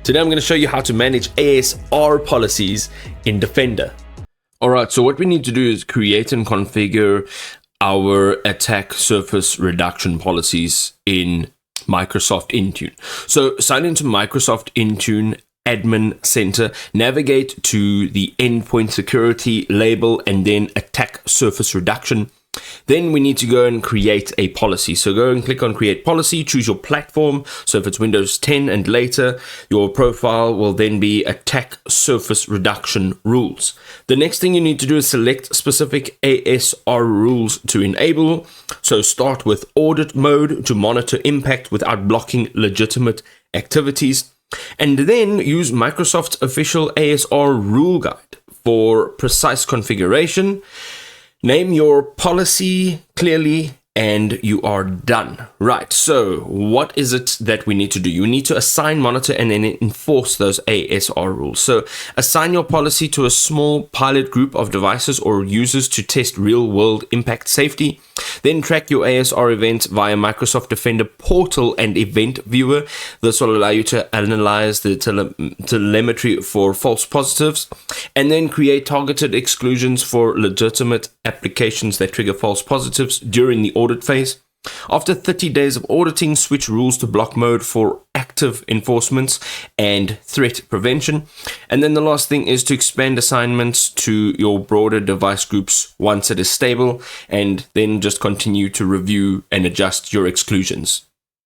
Today I'm going to show you how to manage ASR policies in Defender. Alright, so what we need to do is create and configure our attack surface reduction policies in Microsoft Intune. So sign into Microsoft Intune Admin Center, navigate to the endpoint security label and then attack surface reduction. Then we need to go and create a policy. So go and click on create policy, choose your platform. So if it's Windows 10 and later, your profile will then be attack surface reduction rules. The next thing you need to do is select specific ASR rules to enable. So start with audit mode to monitor impact without blocking legitimate activities. And then use Microsoft's official ASR rule guide for precise configuration. Name your policy clearly and you are done. Right, so what is it that we need to do? You need to assign, monitor, and then enforce those ASR rules. So assign your policy to a small pilot group of devices or users to test real-world impact safety. Then track your ASR events via Microsoft Defender portal and event viewer. This will allow you to analyze the telemetry for false positives, and then create targeted exclusions for legitimate applications that trigger false positives during the audit phase. After 30 days of auditing, switch rules to block mode for active enforcements and threat prevention. And then the last thing is to expand assignments to your broader device groups once it is stable, and then just continue to review and adjust your exclusions.